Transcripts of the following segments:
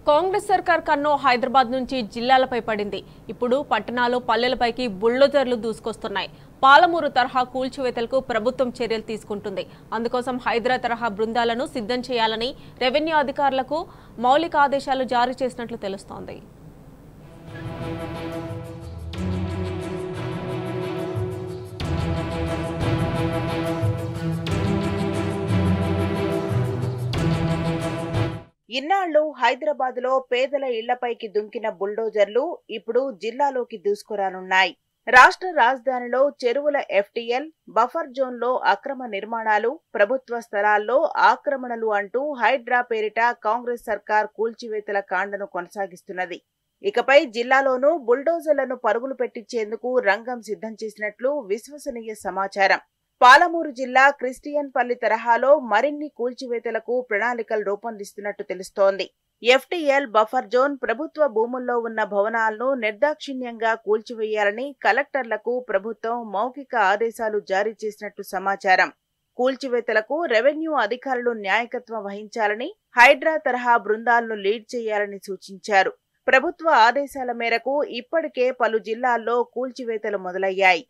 కాంగ్రెస్ సర్కార్ కన్ను హైదరాబాద్ నుంచి జిల్లాలపై పడింది. ఇప్పుడు పట్టణాలు పల్లెలపైకి బుల్డోజర్లు దూసుకొస్తున్నాయి. పాలమూరు తరహా కూల్చివేతలకు ప్రభుత్వం చర్యలు తీసుకుంటుంది. అందుకోసం హైదరా తరహా బృందాలను సిద్ధం చేయాలని రెవెన్యూ అధికారులకు మౌలిక ఆదేశాలు జారీ చేసినట్లు తెలుస్తోంది. ఇన్నాళ్లు హైదరాబాద్ లో పేదల ఇళ్లపైకి దుంకిన బుల్డోజర్లు ఇప్పుడు జిల్లాలోకి దూసుకురానున్నాయి. రాష్ట్ర రాజధానిలో చెరువుల ఎఫ్టీఎల్, బఫర్ జోన్ లో అక్రమ నిర్మాణాలు, ప్రభుత్వ స్థలాల్లో ఆక్రమణలు అంటూ హైడ్రా పేరిట కాంగ్రెస్ సర్కార్ కూల్చివేతల కాండను కొనసాగిస్తున్నది. ఇకపై జిల్లాలోనూ బుల్డోజర్లను పరుగులు పెట్టించేందుకు రంగం సిద్ధం చేసినట్లు విశ్వసనీయ సమాచారం. పాలమూరు జిల్లా క్రిస్టియన్ పల్లి తరహాలో మరిన్ని కూల్చివేతలకు ప్రణాళికలు రూపొందిస్తున్నట్టు తెలుస్తోంది. ఎఫ్టీఎల్, బఫర్ జోన్ ప్రభుత్వ భూముల్లో ఉన్న భవనాలను నిర్దాక్షిణ్యంగా కూల్చివేయాలని కలెక్టర్లకు ప్రభుత్వం మౌఖిక ఆదేశాలు జారీ చేసినట్టు సమాచారం. కూల్చివేతలకు రెవెన్యూ అధికారులు నాయకత్వం వహించాలని, హైడ్రా తరహా బృందాలను లీడ్ చేయాలని సూచించారు. ప్రభుత్వ ఆదేశాల మేరకు ఇప్పటికే పలు జిల్లాల్లో కూల్చివేతలు మొదలయ్యాయి.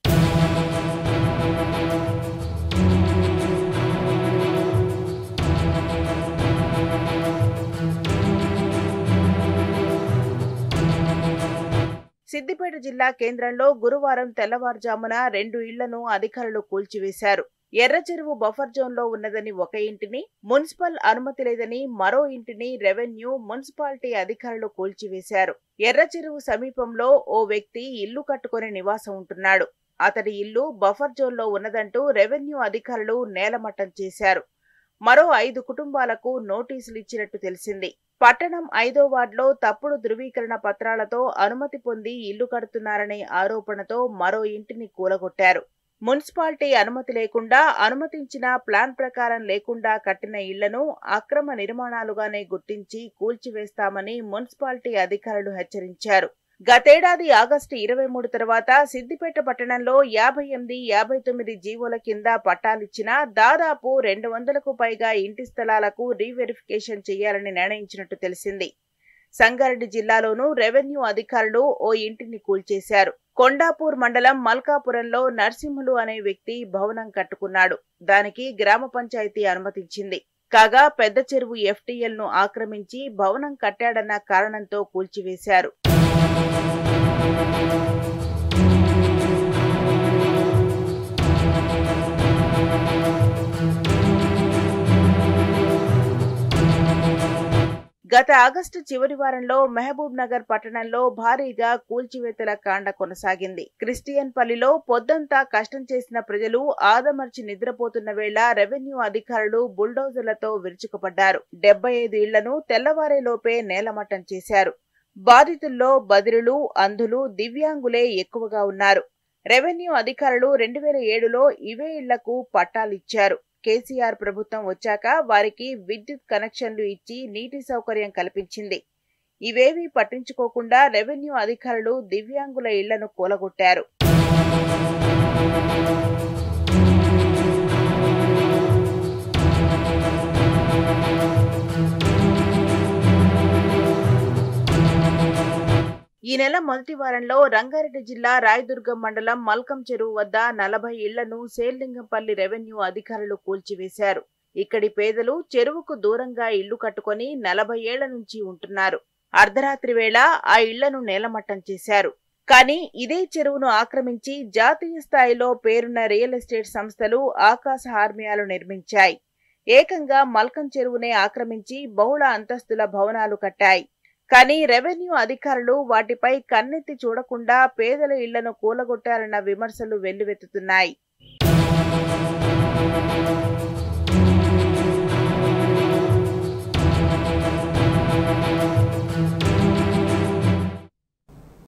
సిద్దిపేట జిల్లా కేంద్రంలో గురువారం తెల్లవారుజామున 2 ఇళ్లను అధికారులు కూల్చివేశారు. ఎర్రచెరువు బఫర్ జోన్ లో ఉన్నదని ఒక ఇంటిని, మున్సిపల్ అనుమతి లేదని మరో ఇంటిని రెవెన్యూ, మున్సిపాలిటీ అధికారులు కూల్చివేశారు. ఎర్రచెరువు సమీపంలో ఓ వ్యక్తి ఇల్లు కట్టుకుని నివాసం ఉంటున్నాడు. అతడి ఇల్లు బఫర్ జోన్ లో ఉన్నదంటూ రెవెన్యూ అధికారులు నేలమట్టం చేశారు. మరో 5 కుటుంబాలకు నోటీసులు ఇచ్చినట్టు తెలిసింది. పట్టణం 5వ వార్డులో తప్పుడు ధృవీకరణ పత్రాలతో అనుమతి పొంది ఇల్లు కడుతున్నారనే ఆరోపణతో మరో ఇంటిని కూలగొట్టారు. మున్సిపాలిటీ అనుమతి లేకుండా, అనుమతించిన ప్లాన్ ప్రకారం లేకుండా కట్టిన ఇళ్లను అక్రమ నిర్మాణాలుగానే గుర్తించి కూల్చివేస్తామని మున్సిపాలిటీ అధికారులు హెచ్చరించారు. గతేడాది ఆగస్టు 23 తర్వాత సిద్దిపేట పట్టణంలో 58, 59 జీవోల కింద పట్టాలిచ్చిన దాదాపు 200కు పైగా ఇంటి స్థలాలకు రీవెరిఫికేషన్ చేయాలని నిర్ణయించినట్టు తెలిసింది. సంగారెడ్డి జిల్లాలోనూ రెవెన్యూ అధికారులు ఓ ఇంటిని కూల్చేశారు. కొండాపూర్ మండలం మల్కాపురంలో నర్సింహులు అనే వ్యక్తి భవనం కట్టుకున్నాడు. దానికి గ్రామ పంచాయతీ అనుమతించింది. కాగా పెద్ద చెరువు ఎఫ్టీఎల్ ను ఆక్రమించి భవనం కట్టాడన్న కారణంతో కూల్చివేశారు. గత ఆగస్టు చివరి వారంలో మహబూబ్ నగర్ పట్టణంలో భారీగా కూల్చివేతల కాండ కొనసాగింది. క్రిస్టియన్ పల్లిలో పొద్దంతా కష్టం చేసిన ప్రజలు ఆదమర్చి నిద్రపోతున్న వేళ రెవెన్యూ అధికారులు బుల్డోజర్లతో విరుచుకుపడ్డారు. 75 ఇళ్లను తెల్లవారేలోపే నేలమట్టం చేశారు. బాధితుల్లో బదిరులు, అంధులు, దివ్యాంగులే ఎక్కువగా ఉన్నారు. రెవెన్యూ అధికారులు 2007లో ఇవే ఇళ్లకు పట్టాలిచ్చారు. కేసీఆర్ ప్రభుత్వం వచ్చాక వారికి విద్యుత్ కనెక్షన్లు ఇచ్చి నీటి సౌకర్యం కల్పించింది. ఇవేవీ పట్టించుకోకుండా రెవెన్యూ అధికారులు దివ్యాంగుల ఇళ్లను కూలగొట్టారు. ఈ నెల మొదటి వారంలో రంగారెడ్డి జిల్లా రాయదుర్గం మండలం మల్కం చెరువు వద్ద 40 ఇళ్లను సేల్లింగంపల్లి రెవెన్యూ అధికారులు కూల్చివేశారు. ఇక్కడి పేదలు చెరువుకు దూరంగా ఇళ్లు కట్టుకుని 40 ఏళ్ల నుంచి ఉంటున్నారు. అర్ధరాత్రి వేళ ఆ ఇళ్లను నేలమట్టం చేశారు. కానీ ఇదే చెరువును ఆక్రమించి జాతీయ స్థాయిలో పేరున్న రియల్ ఎస్టేట్ సంస్థలు ఆకాశ హార్మ్యాలు నిర్మించాయి. ఏకంగా మల్కం చెరువునే ఆక్రమించి బహుళ అంతస్తుల భవనాలు కట్టాయి. కానీ రెవెన్యూ అధికారులు వాటిపై కన్నెత్తి చూడకుండా పేదల ఇళ్లను కూలగొట్టారన్న విమర్శలు వెల్లువెత్తుతున్నాయి.